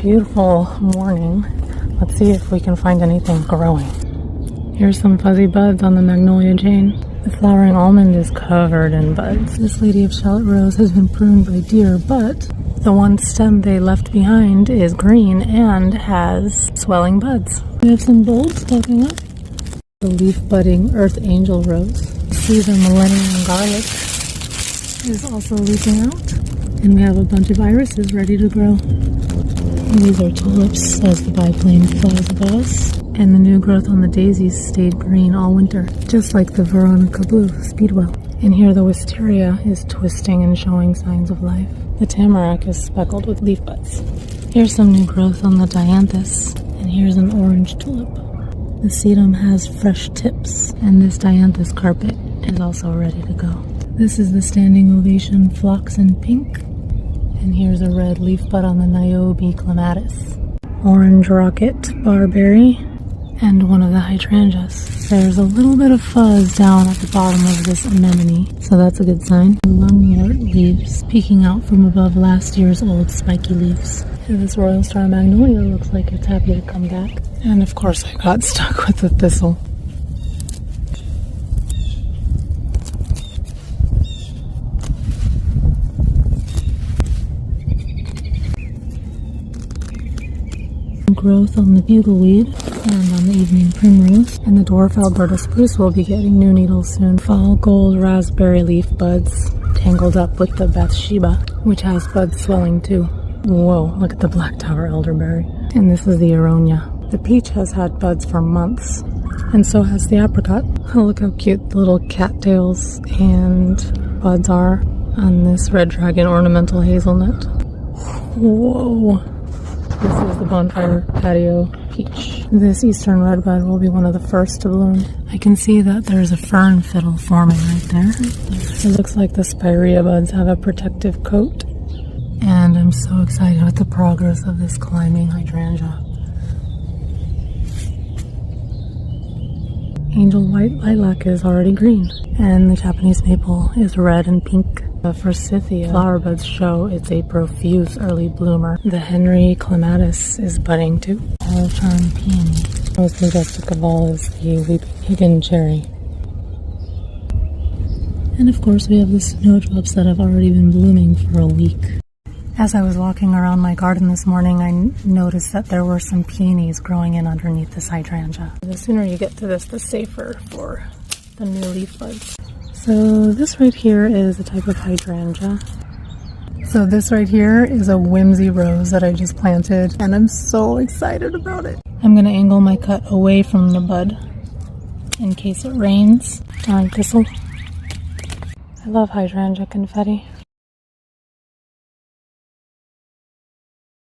beautiful morning. Let's see if we can find anything growing. Here's some fuzzy buds on the magnolia jane. The flowering almond is covered in buds. This lady of shallot rose has been pruned by deer, but the one stem they left behind is green and has swelling buds. We have some bulbs poking up. The leaf budding earth angel rose. See the millennium garlic is also leafing out. And we have a bunch of irises ready to grow. These are tulips as the biplane flies above us. And the new growth on the daisies stayed green all winter, just like the Veronica blue speedwell. And here the wisteria is twisting and showing signs of life. The tamarack is speckled with leaf buds. Here's some new growth on the dianthus, and here's an orange tulip. The sedum has fresh tips, and this dianthus carpet is also ready to go. This is the standing ovation phlox in pink, and here's a red leaf bud on the niobe clematis. Orange rocket barberry, and one of the hydrangeas. There's a little bit of fuzz down at the bottom of this anemone, so that's a good sign. Lungwort leaves peeking out from above last year's old spiky leaves. And this royal star magnolia looks like it's happy to come back. And of course I got stuck with the thistle. Growth on the bugleweed and on the evening primrose, and the dwarf Alberta spruce will be getting new needles soon. Fall gold raspberry leaf buds tangled up with the Bathsheba, which has buds swelling too. Whoa, look at the black tower elderberry. And this is the aronia. The peach has had buds for months, and so has the apricot. Oh, look how cute the little cattails and buds are on this red dragon ornamental hazelnut. Whoa. This is the bonfire patio peach. This eastern redbud will be one of the first to bloom. I can see that there's a fern fiddle forming right there. It looks like the spirea buds have a protective coat. And I'm so excited with the progress of this climbing hydrangea. Angel white lilac is already green, and the Japanese maple is red and pink. The forsythia flower buds show it's a profuse early bloomer. The Henry clematis is budding too. All charm peony. Most majestic of all is the weeping hidden cherry. And of course we have the snowdrops that have already been blooming for a week. As I was walking around my garden this morning, I noticed that there were some peonies growing in underneath this hydrangea. The sooner you get to this, the safer for the new leaf buds. So this right here is a type of hydrangea. So this right here is a whimsy rose that I just planted, and I'm so excited about it. I'm going to angle my cut away from the bud in case it rains. Darn thistle. I love hydrangea confetti.